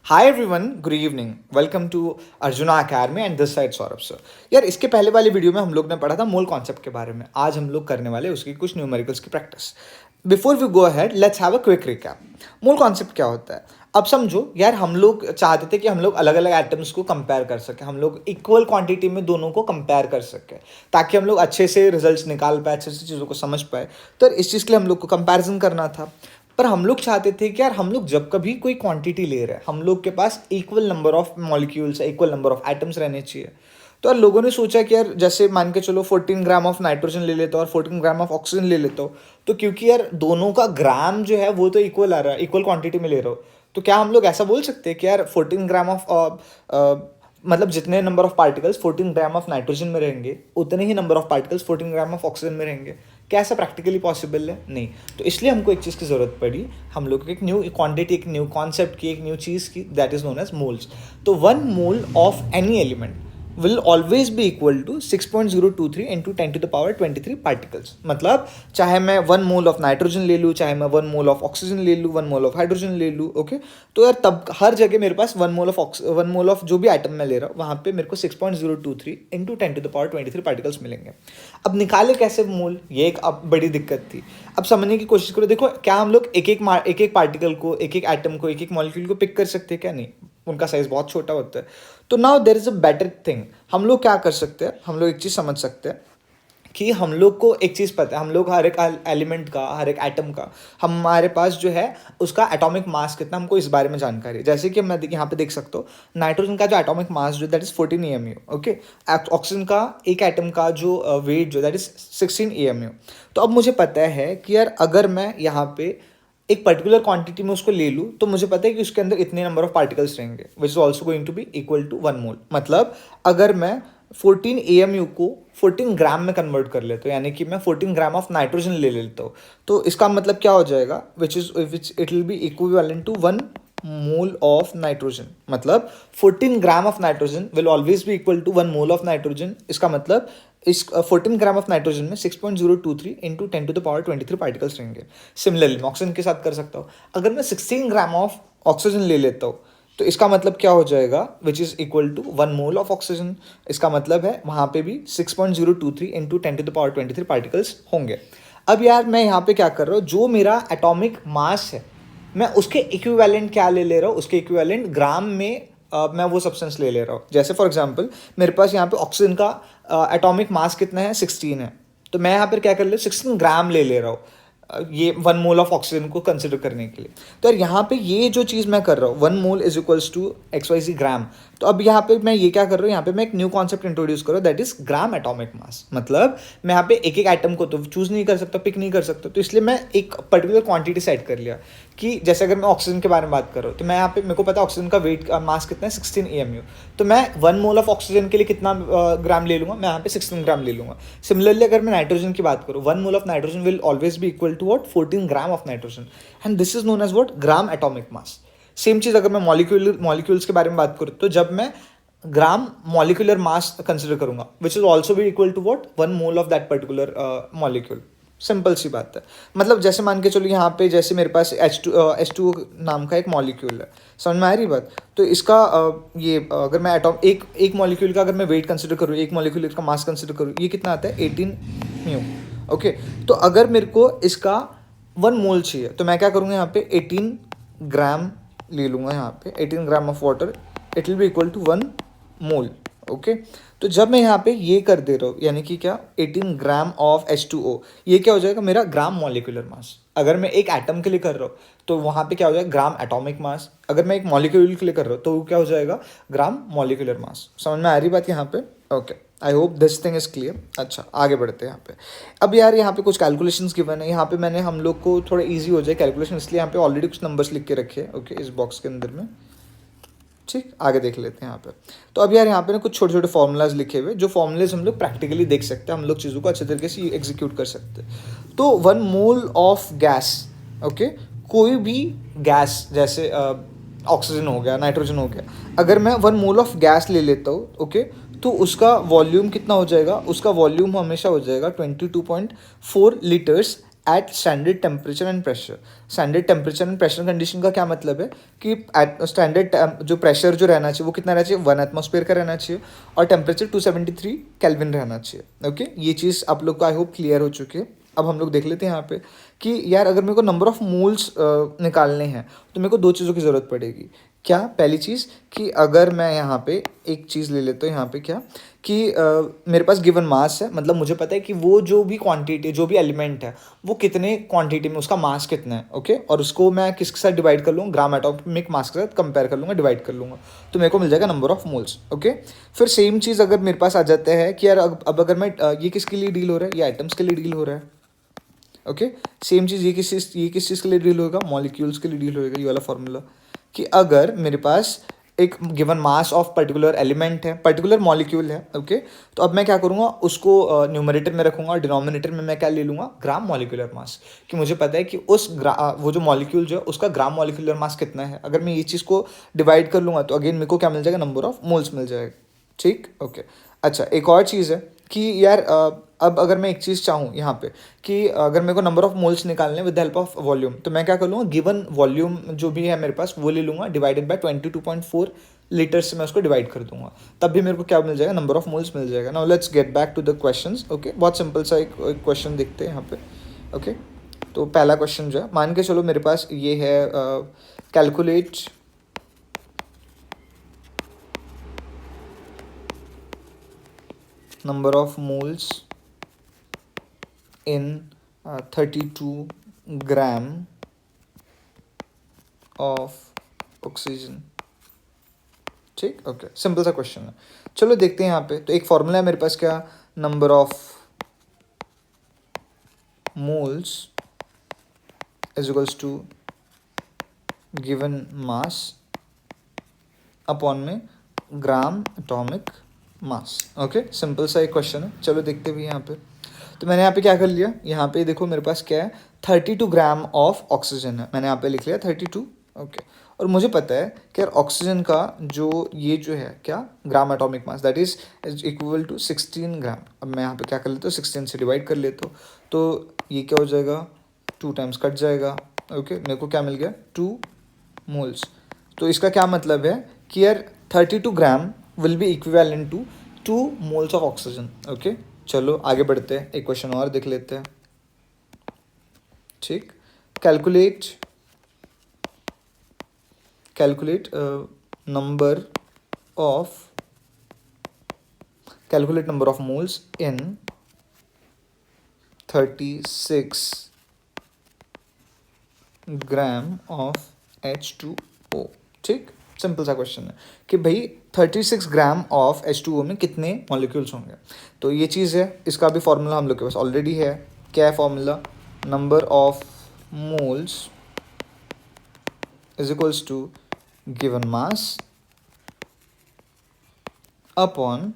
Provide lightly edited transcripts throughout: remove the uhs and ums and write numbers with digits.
Hi everyone, good evening. Welcome to Arjuna academy and this side Saurabh sir. यार, इसके पहले वाली वीडियो में हम लोग ने पढ़ा था मोल कॉन्सेप्ट के बारे में। आज हम लोग करने वाले उसकी कुछ न्यूमेरिकल्स की practice. Before we go ahead, let's have a quick recap. Mole concept क्या होता है? अब समझो यार, हम लोग चाहते थे कि हम लोग अलग अलग एटम्स को कंपेयर कर सकें, हम लोग इक्वल क्वांटिटी में दोनों को कंपेयर कर सकें, ताकि हम लोग अच्छे से रिजल्ट्स निकाल पाए, अच्छे से चीज़ों को समझ पाए। तो इस चीज़ के लिए हम लोग को कंपैरिजन करना था। पर हम लोग चाहते थे कि यार, हम लोग जब कभी कोई क्वांटिटी ले रहे हैं, हम लोग के पास equal number of molecules, equal number of atoms रहने चाहिए। तो यार, लोगों ने सोचा कि यार, जैसे मान के चलो 14 ग्राम ऑफ नाइट्रोजन ले लेता हूँ और 14 ग्राम ऑफ ऑक्सीजन ले लेता हूँ, तो क्योंकि यार दोनों का ग्राम जो है वो तो इक्वल आ रहा है, इक्वल क्वांटिटी में ले रहा हो, तो क्या हम लोग ऐसा बोल सकते हैं कि यार 14 ग्राम ऑफ मतलब जितने number of particles 14 gram of nitrogen में रहेंगे, उतने ही number of particles 14 gram of oxygen में रहेंगे? क्या ऐसा प्रैक्टिकली पॉसिबल है? नहीं। तो इसलिए हमको एक चीज़ की ज़रूरत पड़ी। हम लोग को एक न्यू क्वांटिटी, एक न्यू कॉन्सेप्ट की, एक न्यू चीज़ की, that is known as moles. तो 1 mole of any element will always be equal to 6.023 into 10 to the power 23 particles। मतलब चाहे मैं 1 मोल ऑफ नाइट्रोजन ले लूँ, चाहे मैं 1 मोल ऑफ ऑक्सीजन ले लूँ, 1 मोल ऑफ हाइड्रोजन ले लूँ, ओके। तो यार, तब हर जगह मेरे पास 1 मोल ऑफ जो भी आइटम मैं ले रहा हूँ, वहाँ पे मेरे को 6.023 into 10 to the power 23 particles मिलेंगे। अब निकाले कैसे मोल, ये एक अब बड़ी दिक्कत थी। अब समझने की कोशिश करो। देखो, क्या हम लोग एक एक पार्टिकल को, एक एक आइटम को, एक एक मॉलिक्यूल को पिक कर सकते हैं? क्या नहीं, उनका साइज बहुत छोटा होता है। तो now there is a better thing. हम लोग क्या कर सकते हैं, हम लोग एक चीज़ समझ सकते हैं कि हम लोग को एक चीज़ पता है। हम लोग हर एक एलिमेंट का, हर एक एटम का, हमारे पास जो है उसका एटॉमिक मास कितना, हमको इस बारे में जानकारी है। जैसे कि मैं यहाँ पे देख सकता हूँ, नाइट्रोजन का जो एटॉमिक मास जो that is 14 AMU, okay. Oxygen का एक एटम का जो वेट जो दैट इज 16 AMU। तो अब मुझे पता है कि यार, अगर मैं यहाँ पे एक पर्टिकुलर क्वांटिटी में उसको ले लूँ, तो मुझे पता है कि उसके अंदर इतने नंबर ऑफ पार्टिकल्स रहेंगे, which is also going to be equal to 1 mole. मतलब अगर मैं 14 AMU को 14 ग्राम में कन्वर्ट कर लेता हूँ, यानी कि मैं 14 ग्राम ऑफ नाइट्रोजन ले लेता हूँ, तो इसका मतलब क्या हो जाएगा, which it will be equivalent to 1 mole of nitrogen. मतलब 14 gram of nitrogen will always be equal to 1 mole of nitrogen. इसका मतलब इस 14 ग्राम ऑफ नाइट्रोजन में 6.023 into 10 to the power 23 particles रहेंगे। सिमिलरली मैं ऑक्सीजन के साथ कर सकता हूँ। अगर मैं 16 ग्राम ऑफ ऑक्सीजन ले लेता हूँ, तो इसका मतलब क्या हो जाएगा, which is equal to 1 mole of oxygen. इसका मतलब है वहाँ पे भी 6.023 into 10 to the power 23 particles होंगे। अब यार, मैं यहाँ पे क्या कर रहा हूँ, जो मेरा एटॉमिक मास है, मैं उसके इक्विवेलेंट क्या ले रहा हूँ, उसके इक्विवेलेंट ग्राम में मैं वो सब्सटेंस ले रहा हूँ। जैसे फॉर एग्जांपल, मेरे पास यहाँ पे ऑक्सीजन का एटॉमिक मास कितना है, 16 है। तो मैं यहाँ पर क्या कर ले 16 ग्राम ले रहा हूँ, ये 1 मोल ऑफ ऑक्सीजन को कंसिडर करने के लिए। तो यार, यहाँ पे ये जो चीज़ मैं कर रहा हूँ, 1 mole is equals to XYZ gram. तो अब यहाँ पे मैं ये क्या कर रहा हूँ, यहाँ पे मैं एक न्यू कॉन्सेप्ट इंट्रोड्यूस कर रहा हूँ, दैट इज ग्राम एटॉमिक मास। मतलब मैं यहाँ पे एक एक आइटम को तो चूज नहीं कर सकता, पिक नहीं कर सकता। तो इसलिए मैं एक पर्टिकुलर क्वांटिटी सेट कर लिया कि जैसे अगर मैं ऑक्सीजन के बारे में बात कर रहा हूँ, तो मैं यहाँ पे, मेरे को पता है ऑक्सीजन का वेट मास कितना है, 16 AMU। तो मैं 1 मोल ऑफ ऑक्सीजन के लिए कितना ग्राम ले लूँगा, मैं यहाँ पे 16 ग्राम ले लूँगा। सिमिलरली अगर मैं नाइट्रोजन की बात करूँ, 1 mole of nitrogen will always be equal to what, 14 gram of nitrogen, and this is known as what, gram atomic mass. Same चीज़ अगर मैं मॉलिक्यूल्स के बारे में बात करूँ, तो जब मैं ग्राम मॉलिक्यूलर मास कंसिडर करूंगा, विच इज ऑल्सो भी equal to what, 1 mole of that particular molecule. Simple सी बात है। मतलब जैसे मान के चलो, यहाँ पे जैसे मेरे पास H2O नाम का एक मॉलिक्यूल है, समझ में आ रही बात? तो इसका अगर मैं एक मॉलिक्यूल का अगर मैं वेट कंसिडर करूँ, एक मॉलिक्यूल का मास कंसिडर करूँ, ये कितना आता है, 18 म्यू, ओके। तो अगर मेरे को इसका 1 मोल चाहिए, तो मैं क्या करूँगा, यहाँ पे 18 ग्राम ले लूँगा। यहाँ पे 18 gram of water, it will be equal to 1 mole, okay. तो जब मैं यहाँ पे ये कर दे रहा हूँ, यानी कि क्या, 18 ग्राम ऑफ H2O, ये क्या हो जाएगा, मेरा ग्राम मॉलिक्यूलर मास। अगर मैं एक एटम के लिए कर रहा हूँ, तो वहाँ पे क्या हो जाएगा, ग्राम एटॉमिक मास। अगर मैं एक मॉलिक्यूल के लिए कर रहा हूँ, तो वो क्या हो जाएगा, ग्राम मॉलिक्यूलर मास। समझ में आ रही बात यहाँ पे? Okay, I hope this thing is clear. अच्छा, आगे बढ़ते हैं यहाँ पे। अब यार, यहाँ पे कुछ कैलकुलेशंस गिवन है। यहाँ पे मैंने, हम लोग को थोड़ा ईजी हो जाए कैलकुलेशन, इसलिए यहाँ पे ऑलरेडी कुछ नंबर्स लिख के रखे हैं, ओके, इस बॉक्स के अंदर में। ठीक, आगे देख लेते हैं यहाँ पे। तो अब यार, यहाँ पे ना कुछ छोटे छोटे फॉर्मूलाज लिखे हुए, जो फॉर्मूलेज हम लोग प्रैक्टिकली देख सकते हैं, हम लोग चीज़ों को अच्छे तरीके से एग्जीक्यूट कर सकते हैं। तो 1 मोल ऑफ गैस, ओके, कोई भी गैस, जैसे ऑक्सीजन हो गया, नाइट्रोजन हो गया, अगर मैं 1 मोल ऑफ गैस ले लेता हूँ, ओके, तो उसका वॉल्यूम कितना हो जाएगा, उसका वॉल्यूम हमेशा हो जाएगा 22.4 litres at standard temperature and pressure. Standard temperature and pressure condition का क्या मतलब है कि एट स्टैंडर्ड जो प्रेशर जो रहना चाहिए वो कितना रहना चाहिए, 1 एटमॉस्फेयर का रहना चाहिए, और टेम्परेचर 273 केल्विन रहना चाहिए। ओके, ये चीज़ आप लोग को आई होप क्लियर हो चुकी है। अब हम लोग देख लेते हैं यहाँ पे कि यार अगर मेरे को नंबर ऑफ मोल्स निकालने हैं तो मेरे को दो चीज़ों की ज़रूरत पड़ेगी। क्या? पहली चीज़ कि अगर मैं यहाँ पे एक चीज़ ले लेता हूँ यहाँ पे, क्या कि मेरे पास गिवन मास है, मतलब मुझे पता है कि वो जो भी क्वांटिटी, जो भी एलिमेंट है वो कितने क्वांटिटी में, उसका मास कितना है। ओके, और उसको मैं किसके साथ डिवाइड कर लूँगा, ग्राम एटॉमिक मास के साथ कंपेयर कर लूँगा, डिवाइड कर लूँगा, तो मेरे को मिल जाएगा नंबर ऑफ मोल्स। ओके, फिर सेम चीज़ अगर मेरे पास आ जाता है कि यार अब अगर मैं ये किसके लिए डील हो रहा है, ये आइटम्स के लिए डील हो रहा है। ओके, सेम चीज़ ये किस चीज़ के लिए डील होगा, मॉलिक्यूल्स के लिए डील होगा। ये वाला फॉर्मूला कि अगर मेरे पास एक given mass of particular element है, पर्टिकुलर मॉलिक्यूल है, ओके, तो अब मैं क्या करूँगा, उसको न्यूमरेटर में रखूँगा और डिनोमिनेटर में मैं क्या ले लूँगा, ग्राम मॉलिक्यूलर मास, कि मुझे पता है कि वो जो मॉलिक्यूल जो है उसका ग्राम मॉलिक्यूलर मास कितना है। अगर मैं ये चीज़ को डिवाइड कर लूँगा तो अगेन मेरे को क्या मिल जाएगा, नंबर ऑफ मोल्स मिल जाएगा। ठीक, ओके। अच्छा, एक और चीज़ है कि यार अब अगर मैं एक चीज़ चाहूँ यहाँ पे कि अगर मेरे को नंबर ऑफ मोल्स निकालने with the help of volume, तो मैं क्या कर लूँगा, गिवन वॉल्यूम जो भी है मेरे पास वो ले लूँगा, डिवाइडेड बाय 22.4 लीटर से मैं उसको डिवाइड कर दूंगा, तब भी मेरे को क्या मिल जाएगा, नंबर ऑफ मोल्स मिल जाएगा। Now let's get back to the questions. Okay, बहुत सिंपल सा एक क्वेश्चन देखते हैं यहाँ पे। ओके, तो पहला क्वेश्चन जो है, मान के चलो मेरे पास ये है, calculate number of moles in 32 gram of oxygen। ठीक, ओके, सिंपल सा क्वेश्चन है। चलो देखते हैं यहाँ पे। तो एक फॉर्मूला है मेरे पास, क्या, number of moles is equals to given mass upon में gram atomic mass. Okay, simple सा एक क्वेश्चन है। चलो देखते भी यहाँ पे। तो मैंने यहाँ पे क्या कर लिया, यहाँ पे देखो मेरे पास क्या है, 32 ग्राम ऑफ ऑक्सीजन है, मैंने यहाँ पे लिख लिया 32। ओके, और मुझे पता है कि यार ऑक्सीजन का जो ये जो है क्या, gram atomic mass, that is equal to 16 gram. अब मैं यहाँ पे क्या कर लेता हूँ, 16 से डिवाइड कर लेता हूँ, तो ये क्या हो जाएगा, 2 टाइम्स कट जाएगा। ओके, मेरे को क्या मिल गया, 2 मोल्स। तो इसका क्या मतलब है कि यार 32 gram will be equivalent to 2 moles of oxygen. Okay, चलो आगे बढ़ते हैं, एक क्वेश्चन और देख लेते हैं। ठीक, calculate number of moles in 36 gram of H2O। ठीक, सिंपल सा क्वेश्चन है कि भाई 36 ग्राम ऑफ H2O में कितने मॉलिक्यूल्स होंगे। तो ये चीज़ है, इसका भी फॉर्मूला हम लोग के पास ऑलरेडी है। क्या है formula, number of moles is equals to given mass upon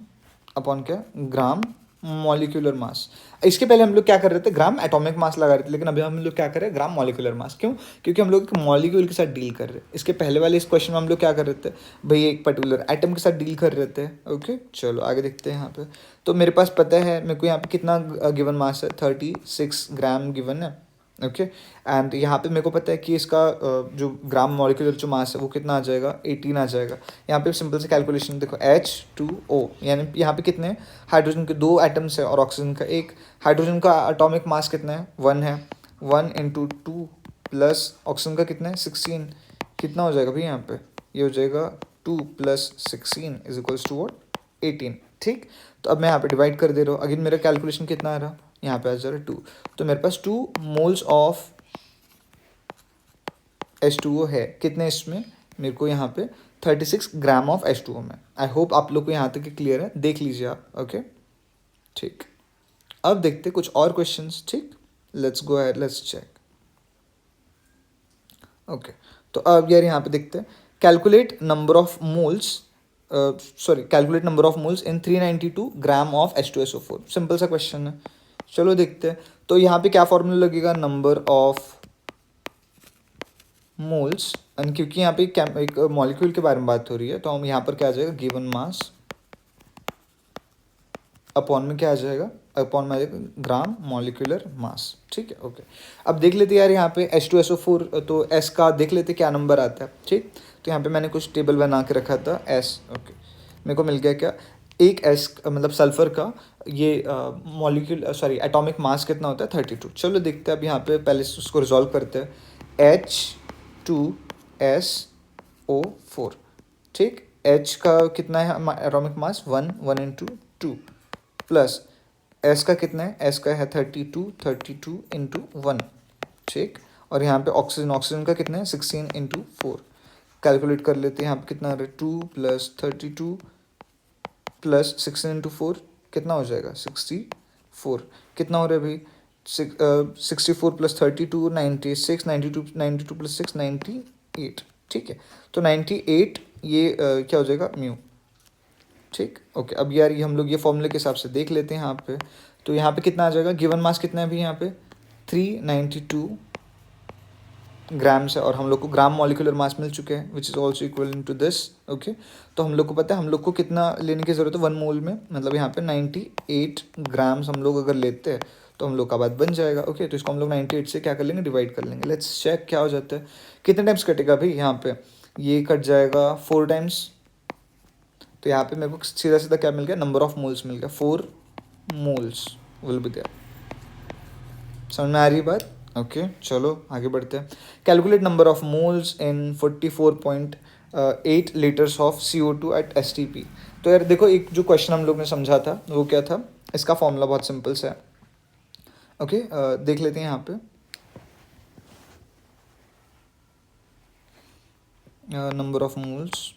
क्या, ग्राम मॉलिक्यूलर मास। इसके पहले हम लोग क्या कर रहे थे, ग्राम एटॉमिक मास लगा रहे थे, लेकिन अभी हम लोग क्या कर रहे हैं, ग्राम मॉलिक्यूलर मास। क्यों? क्योंकि हम लोग एक मॉलिक्यूल के साथ डील कर रहे हैं। इसके पहले वाले इस क्वेश्चन में हम लोग क्या कर रहे थे, भाई एक पर्टिकुलर एटम के साथ डील कर रहे थे। ओके, चलो आगे देखते हैं यहाँ पे। तो मेरे पास पता है मेरे को यहाँ पे कितना गिवन मास है, 36 ग्राम गिवन है। ओके, एंड यहाँ पे मेरे को पता है कि इसका जो ग्राम मॉलिक्यूलर जो मास है वो कितना आ जाएगा, 18 आ जाएगा। यहाँ पे सिंपल से कैलकुलेशन देखो, H2O, यानी यहाँ पे कितने हाइड्रोजन के 2 एटम्स है और ऑक्सीजन का 1। हाइड्रोजन का एटॉमिक मास कितना है, 1 है। 1 × 2 प्लस ऑक्सीजन का कितना है, 16। कितना हो जाएगा भाई यहाँ पे, ये हो जाएगा 2 + 16 इज इक्वल्स टू वॉट, 18। ठीक, तो अब मैं यहाँ पे डिवाइड कर दे रहा हूँ। अगेन मेरा कैलकुलेशन कितना आ रहा, यहाँ पे आ जा रहा है 2। तो मेरे पास 2 मोल्स ऑफ H2O है। कितने इसमें, मेरे को यहाँ पे 36 ग्राम ऑफ H2O में। आई होप आप लोग को यहाँ तक क्लियर है, देख लीजिए आप। ओके, ठीक, अब देखते कुछ और क्वेश्चंस। ठीक, let's go ahead, let's check. Okay, तो अब यार यहाँ पे देखते हैं, calculate number of moles in 392 gram of H2SO4। Simple सा क्वेश्चन है, चलो देखते हैं। तो यहाँ पे क्या फॉर्मूला लगेगा, नंबर ऑफ मोल्स, एंड क्योंकि यहाँ पे एक मॉलिक्यूल के बारे में बात हो रही है तो हम यहाँ पर क्या आ जाएगा, गिवन मास अपॉन में क्या आ जाएगा, अपॉन में ग्राम मॉलिक्यूलर मास, ठीक है। ओके, अब देख लेते यार यहाँ पे H2SO4, तो S का देख लेते क्या नंबर आता है, ठीक। तो यहाँ पे मैंने कुछ टेबल बना के रखा था S, ओके। मेरे को मिल गया क्या, एक S मतलब सल्फर का ये मॉलिक्यूल सॉरी एटॉमिक मास कितना होता है 32। चलो देखते हैं अब यहाँ पे, पहले उसको रिजॉल्व करते हैं। H2SO4, ठीक। H का कितना है atomic mass 1 into 2 plus S का कितना है, S का है 32 इंटू 1, ठीक। और यहाँ पे ऑक्सीजन का कितना है 16 इंटू 4। कैलकुलेट कर लेते हैं यहाँ पे कितना आ रहा है 2 प्लस 32 प्लस 16 इंटू 4 कितना हो जाएगा 64। कितना हो रहा है भाई 64 प्लस 32 96, 92 प्लस 6 98, ठीक है। तो 98 ये क्या हो जाएगा म्यू, ठीक। ओके, अब यार ये हम लोग ये फॉर्मूले के हिसाब से देख लेते हैं यहाँ पे। तो यहाँ पे कितना आ जाएगा, गिवन मास कितना है भी यहाँ पे 392 ग्राम्स है, और हम लोग को ग्राम मॉलिक्यूलर मास मिल चुके हैं which is also equal to this, okay. तो हम लोग को पता है हम लोग को कितना लेने की ज़रूरत है 1 मोल में, मतलब यहाँ पे 98 ग्राम्स हम लोग अगर लेते हैं तो हम लोग का बात बन जाएगा, ओके। तो इसको हम लोग 98 से क्या कर लेंगे, डिवाइड कर लेंगे। लेट्स चेक क्या हो जाता है, कितने टाइम्स कटेगा भाई, यहाँ पे ये कट जाएगा 4 टाइम्स। तो यहाँ पे मेरे को सीधा सीधा क्या मिल गया, नंबर ऑफ मोल्स मिल गया, 4 मोल्स विल बी देयर। समझ में आ रही बात, ओके। चलो आगे बढ़ते हैं। Calculate number of moles in 44.8 litres of CO2 at STP। तो यार देखो, एक जो क्वेश्चन हम लोग ने समझा था वो क्या था, इसका फॉर्मूला बहुत सिंपल सा है, ओके। देख लेते हैं यहाँ पे number of moles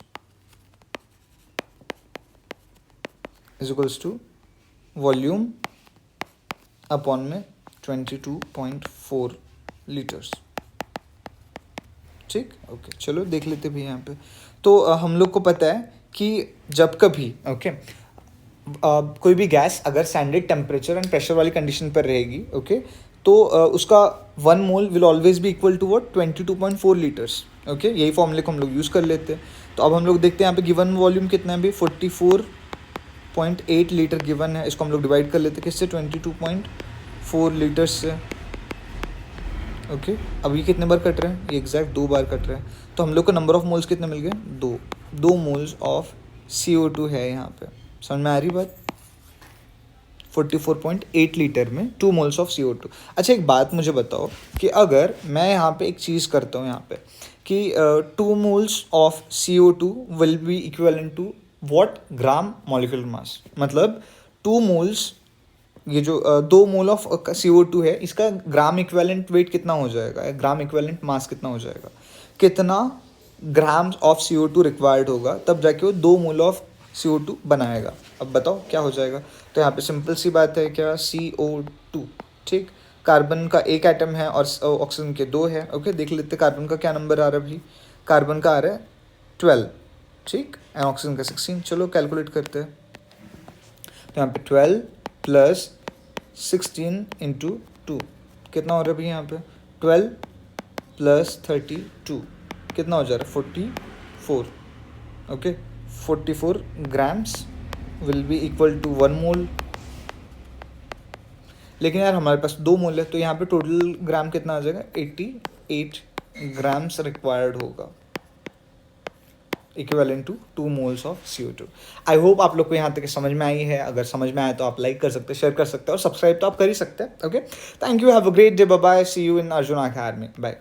is equals to volume upon में 22.4 लीटर्स, ठीक। ओके, चलो देख लेते भी यहाँ पे। तो हम लोग को पता है कि जब कभी ओके कोई भी गैस अगर स्टैंडर्ड टेम्परेचर एंड प्रेशर वाली कंडीशन पर रहेगी, ओके, तो उसका 1 मोल विल ऑलवेज भी equal to what 22.4 litres, okay. यही फॉर्मूले को हम लोग यूज़ कर लेते हैं। तो अब हम लोग देखते हैं यहाँ पे गिवन वॉल्यूम कितना है भाई 44.8 लीटर गिवन है। इसको हम लोग डिवाइड कर लेते हैं किससे, 22.4 लीटर्स से, ओके। अब ये कितने बार कट रहे हैं, ये एग्जैक्ट 2 बार कट रहे हैं। तो हम लोग को नंबर ऑफ मोल्स कितने मिल गए, 2 मोल्स ऑफ CO2 है यहाँ पे। समझ में आ रही बात, 44.8 लीटर में 2 मोल्स ऑफ CO2। अच्छा एक बात मुझे बताओ कि अगर मैं यहाँ पे एक चीज़ करता हूँ यहाँ पे कि 2 moles of CO2 will be equivalent to what gram molecular mass, मतलब 2 मोल्स, ये जो 2 मोल ऑफ CO2 है इसका ग्राम इक्विवेलेंट वेट कितना हो जाएगा, ग्राम इक्विवेलेंट मास कितना हो जाएगा, कितना ग्राम्स ऑफ CO2 रिक्वायर्ड होगा तब जाके वो 2 मोल ऑफ CO2 बनाएगा। अब बताओ क्या हो जाएगा। तो यहाँ पे सिंपल सी बात है, क्या CO2, ठीक। कार्बन का एक एटम है और ऑक्सीजन के 2 है, ओके। देख लेते कार्बन का क्या नंबर आ रहा है भाई, कार्बन का आ रहा है 12, ठीक, एंड ऑक्सीजन का 16। चलो कैलकुलेट करते हैं। तो यहाँ पे 12 प्लस 16 इंटू 2 कितना हो रहा है भाई, यहाँ पे 12 प्लस 32 कितना हो जा रहा है 44, okay. 44 grams will be equal to 1 mole. लेकिन यार हमारे पास 2 मोल है, तो यहाँ पे टोटल ग्राम कितना आ जाएगा 88 ग्राम्स रिक्वायर्ड होगा, equivalent to 2 moles of CO2। I hope आप लोग को यहाँ तक समझ में आई है। अगर समझ में आया तो आप लाइक कर सकते हैं, शेयर कर सकते हैं, और सब्सक्राइब तो आप कर ही सकते हैं, okay. Thank you, have a great day, bye bye, see you in Arjun academy, bye.